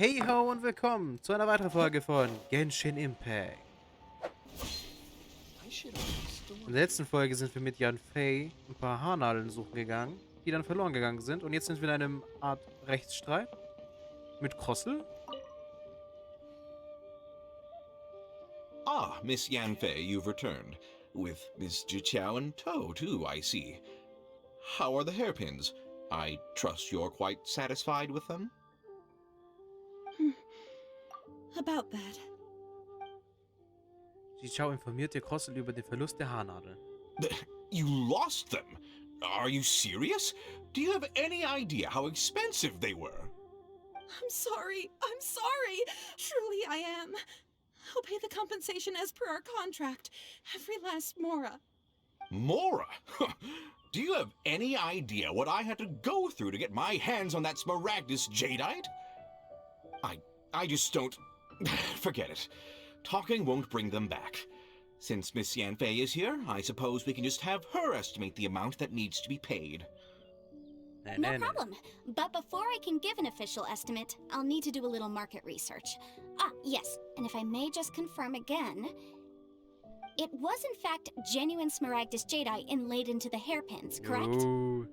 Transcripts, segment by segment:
Heyhoo und willkommen zu einer weiteren Folge von Genshin Impact. In der letzten Folge sind wir mit Yanfei ein paar Haarnadeln suchen gegangen, die dann verloren gegangen sind. Und jetzt sind wir in einem Art Rechtsstreit mit Krosl. Ah, Miss Yanfei, you've returned. With Miss Jiqiao in tow, too, I see. How are the hairpins? I trust you're quite satisfied with them? About that. Jiqiao informiert Krosl über den Verlust der Haarnadeln. You lost them? Are you serious? Do you have any idea how expensive they were? I'm sorry. Truly I am. I'll pay the compensation as per our contract. Every last mora. Mora? Do you have any idea what I had to go through to get my hands on that smaragdus jadeite? I just don't... Forget it. Talking won't bring them back. Since Miss Yanfei is here, I suppose we can just have her estimate the amount that needs to be paid. No problem. But before I can give an official estimate, I'll need to do a little market research. Ah, yes, and if I may just confirm again, it was in fact genuine smaragdus jadeite inlaid into the hairpins, correct? Ooh.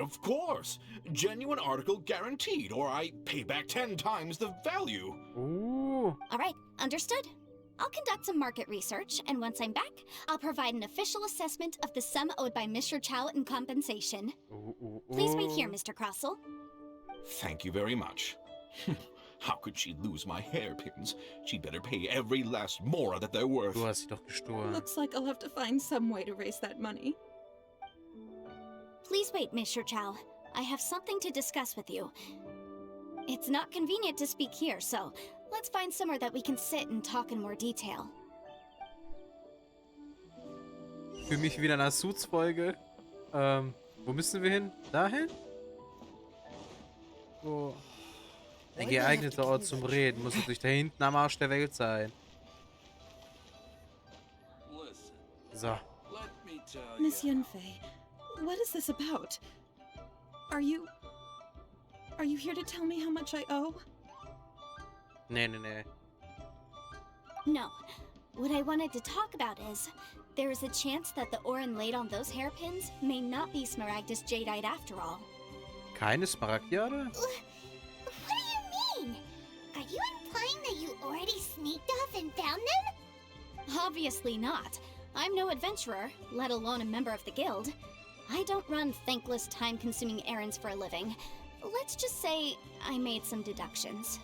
Of course! Genuine article guaranteed, or I pay back 10 times the value. Ooh. All right, understood. I'll conduct some market research, and once I'm back, I'll provide an official assessment of the sum owed by Mr. Chow in compensation. Please wait here, Mr. Krosl. Thank you very much. How could she lose my hairpins? She'd better pay every last mora that they're worth. Du hast sie doch gestohlen. Looks like I'll have to find some way to raise that money. Please wait, Mr. Chow. I have something to discuss with you. It's not convenient to speak here, so let's find somewhere that we can sit and talk in more detail. Für mich wieder eine Suits-Folge. Wo müssen wir hin? Dahin? Oh. Der geeignete Ort zum Reden muss natürlich da hinten am Arsch der Welt sein. So. Miss Yanfei, what is this about? Are you here to tell me how much I owe? Nee. No. What I wanted to talk about is, there is a chance that the Orden laid on those hairpins may not be smaragdus jadeite after all. Keine Smaragdjade? What do you mean? Are you implying that you already sneaked off and found them? Obviously not. I'm no adventurer, let alone a member of the guild. I don't run thankless, time-consuming errands for a living. Let's just say I made some deductions.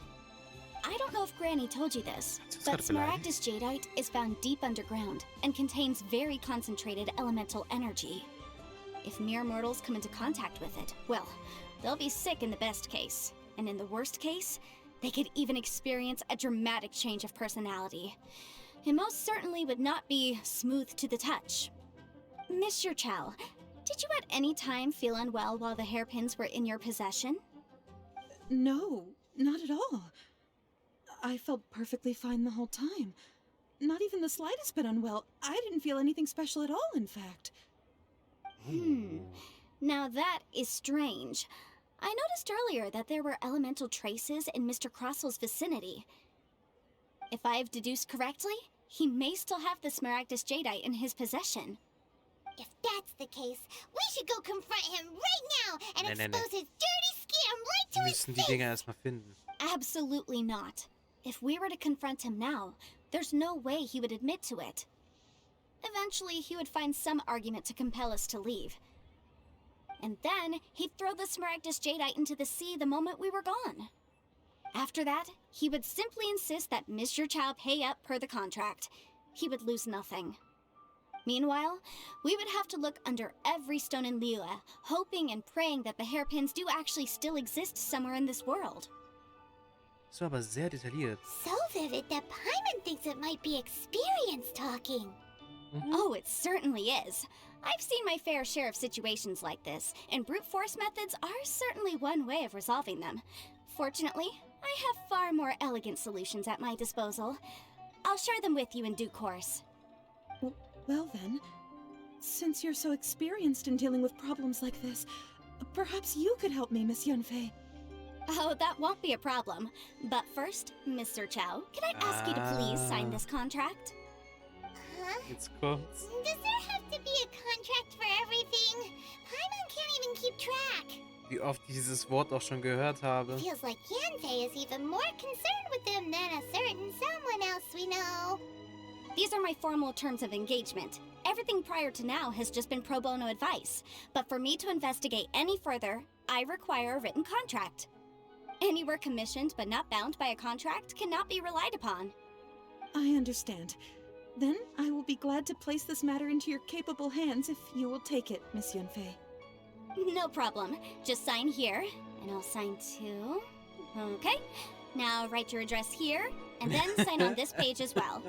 I don't know if Granny told you this, but smaragdus jadeite is found deep underground and contains very concentrated elemental energy. If mere mortals come into contact with it, well, they'll be sick in the best case. And in the worst case, they could even experience a dramatic change of personality. It most certainly would not be smooth to the touch. Mr. Chow, did you at any time feel unwell while the hairpins were in your possession? No, not at all. I felt perfectly fine the whole time. Not even the slightest bit unwell. I didn't feel anything special at all, in fact. Now that is strange. I noticed earlier that there were elemental traces in Mr. Krosl's vicinity. If I've deduced correctly, he may still have the smaragdus jadeite in his possession. If that's the case, we should go confront him right now and expose his dirty scam right to Wir his müssen die face! Dinger erstmal finden. Absolutely not. If we were to confront him now, there's no way he would admit to it. Eventually, he would find some argument to compel us to leave. And then, he'd throw the smaragdus jadeite into the sea the moment we were gone. After that, he would simply insist that Mr. Chow pay up per the contract. He would lose nothing. Meanwhile, we would have to look under every stone in Liyue, hoping and praying that the hairpins do actually still exist somewhere in this world. So, aber sehr detailliert. So vivid that Paimon thinks it might be experience talking. Oh, it certainly is. I've seen my fair share of situations like this, and brute force methods are certainly one way of resolving them. Fortunately, I have far more elegant solutions at my disposal. I'll share them with you in due course. Well then, since you're so experienced in dealing with problems like this, perhaps you could help me, Miss Yanfei. Oh, that won't be a problem. But first, Mr. Chow, can I ask you to please sign this contract? Huh? Jetzt kommt's. Does there have to be a contract for everything? Paimon can't even keep track. Wie oft ich dieses Wort auch schon gehört habe. Feels like Yanfei is even more concerned with them than a certain someone else we know. These are my formal terms of engagement. Everything prior to now has just been pro bono advice. But for me to investigate any further, I require a written contract. Any work commissioned but not bound by a contract cannot be relied upon. I understand. Then I will be glad to place this matter into your capable hands if you will take it, Miss Yanfei. No problem. Just sign here, and I'll sign too. Okay. Now write your address here, and then sign on this page as well.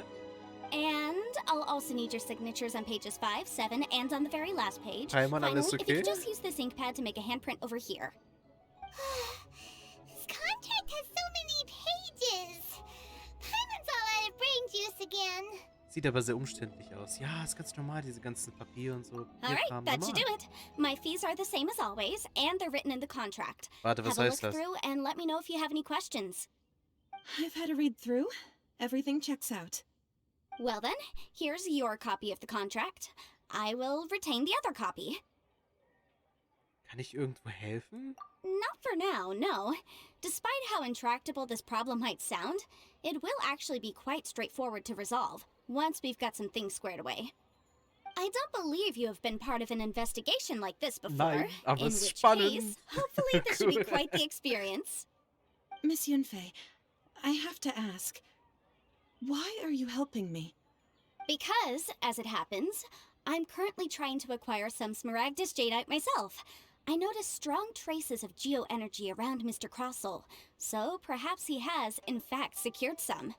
And I'll also need your signatures on pages 5, 7, and on the very last page. Paimon, Finally, alles if you okay? could just use this ink pad to make a handprint over here. This contract has so many pages. Paimon's all out of brain juice again. Sieht aber sehr umständlich aus. Ja, ist ganz normal, diese ganzen Papiere und so. All right, Papierkram, that should do normal. it. My fees are the same as always, and they're written in the contract. Warte, Have was a look heißt das? through and let me know if you have any questions. I've had a read through. Everything checks out. Well then, here's your copy of the contract. I will retain the other copy. Kann ich irgendwo helfen? Not for now, no. Despite how intractable this problem might sound, it will actually be quite straightforward to resolve, once we've got some things squared away. I don't believe you have been part of an investigation like this before, Nein, aber in es ist which spannend. case, hopefully this should be quite the experience. Miss Yanfei, I have to ask, why are you helping me? Because, as it happens, I'm currently trying to acquire some Smaragdus Jadeite myself. I noticed strong traces of geo-energy around Mr. Krosl, so perhaps he has, in fact, secured some.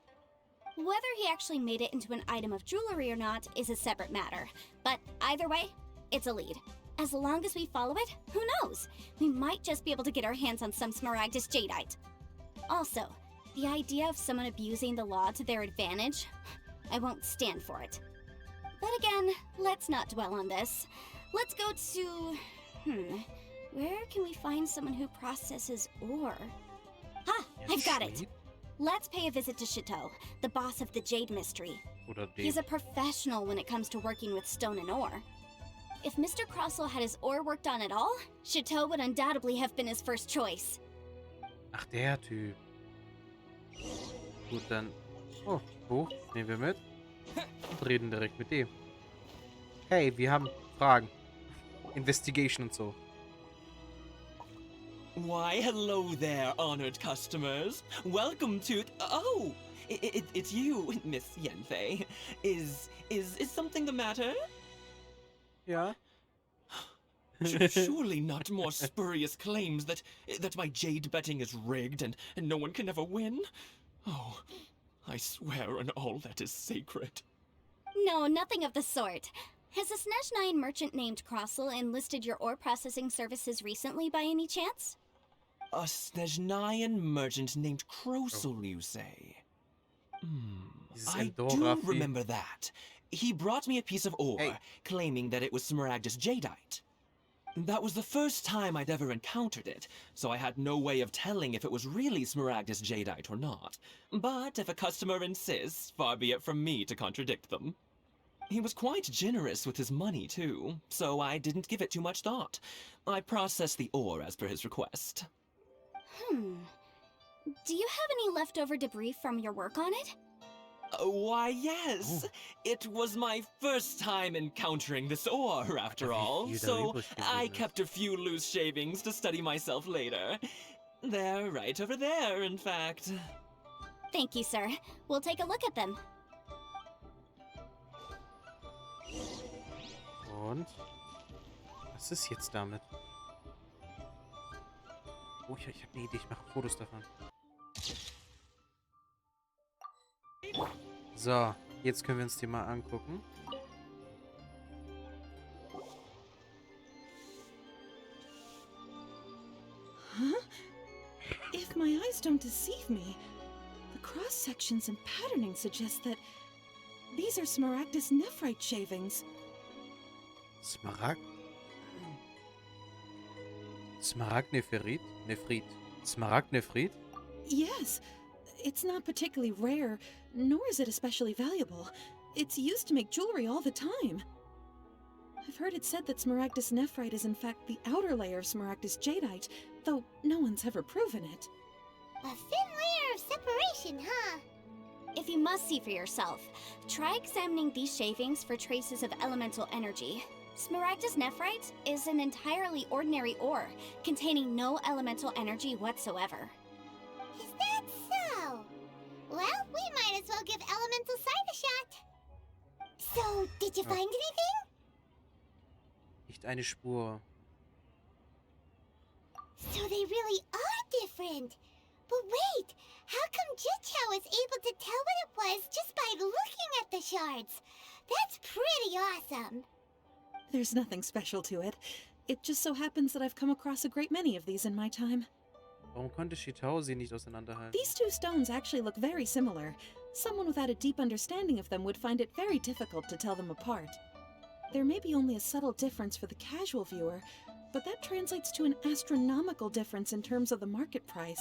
Whether he actually made it into an item of jewelry or not is a separate matter, but either way, it's a lead. As long as we follow it, who knows? We might just be able to get our hands on some Smaragdus Jadeite. Also, the idea of someone abusing the law to their advantage, I won't stand for it. But again, let's not dwell on this. Let's go to... where can we find someone who processes ore? Ah, I've got it! Schmied Let's pay a visit to Chateau, the boss of the Jade Mystery. Oder den? He's a professional when it comes to working with stone and ore. If Mr. Krosl had his ore worked on at all, Chateau would undoubtedly have been his first choice. Ach, der Typ. Gut, dann... Oh, Buch, nehmen wir mit. Und reden direkt mit dem. Hey, wir haben Fragen. Investigation und so. Why, hello there, honored customers. Welcome to... Oh! It's you, Miss Yanfei. Is something the matter? Ja. Surely not more spurious claims that my jade betting is rigged and no one can ever win? Oh, I swear on all that is sacred. No, nothing of the sort. Has a Snezhnyan merchant named Krosl enlisted your ore processing services recently by any chance? A Snezhnyan merchant named Krosl, you say? Dieses I do Eldora-Vieh. remember that. He brought me a piece of ore, Hey. claiming that it was Smaragdus Jadeite. That was the first time I'd ever encountered it, so I had no way of telling if it was really Smaragdus Jadeite or not. But if a customer insists, far be it from me to contradict them. He was quite generous with his money, too, so I didn't give it too much thought. I processed the ore as per his request. Do you have any leftover debris from your work on it? Why, yes. It was my first time encountering this ore, after all, viel da so übrig geblieben I ist. kept a few loose shavings to study myself later. They're right over there, in fact. Thank you, sir. We'll take a look at them. Und? Was ist jetzt damit? Oh, ich habe eine Idee. Ich mache Fotos davon. So, jetzt können wir uns die mal angucken. Huh? If my eyes don't deceive me, the cross-sections and patterning suggest that these are Smaragdus nephrite shavings. Smaragd? Smaragd Nephrit? Nephrit. Smaragdnephrit? Yes. It's not particularly rare, nor is it especially valuable. It's used to make jewelry all the time. I've heard it said that Smaragdus nephrite is in fact the outer layer of Smaragdus jadeite, though no one's ever proven it. A thin layer of separation, huh? If you must see for yourself, try examining these shavings for traces of elemental energy. Smaragdus nephrite is an entirely ordinary ore, containing no elemental energy whatsoever. Is that so? Well, we might as well give elemental sight a shot. So, did you find anything? Nicht eine Spur. So they really are different. But wait, how come Jichao was able to tell what it was just by looking at the shards? That's pretty awesome. There's nothing special to it. It just so happens that I've come across a great many of these in my time. Warum konnte Shitao sie nicht auseinanderhalten? These two stones actually look very similar. Someone without a deep understanding of them would find it very difficult to tell them apart. There may be only a subtle difference for the casual viewer, but that translates to an astronomical difference in terms of the market price.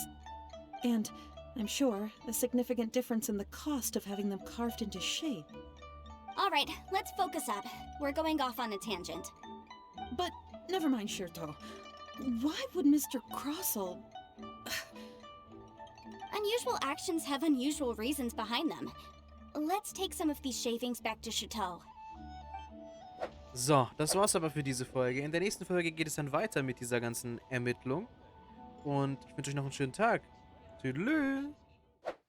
And, I'm sure, a significant difference in the cost of having them carved into shape. Alright, let's focus up. We're going off on a tangent. But, never mind, Shirto. Why would Mr. Krosl... Unusual actions have unusual reasons behind them. Let's take some of these shavings back to Chateau. So, das war's aber für diese Folge. In der nächsten Folge geht es dann weiter mit dieser ganzen Ermittlung. Und ich wünsche euch noch einen schönen Tag. Tüdelü!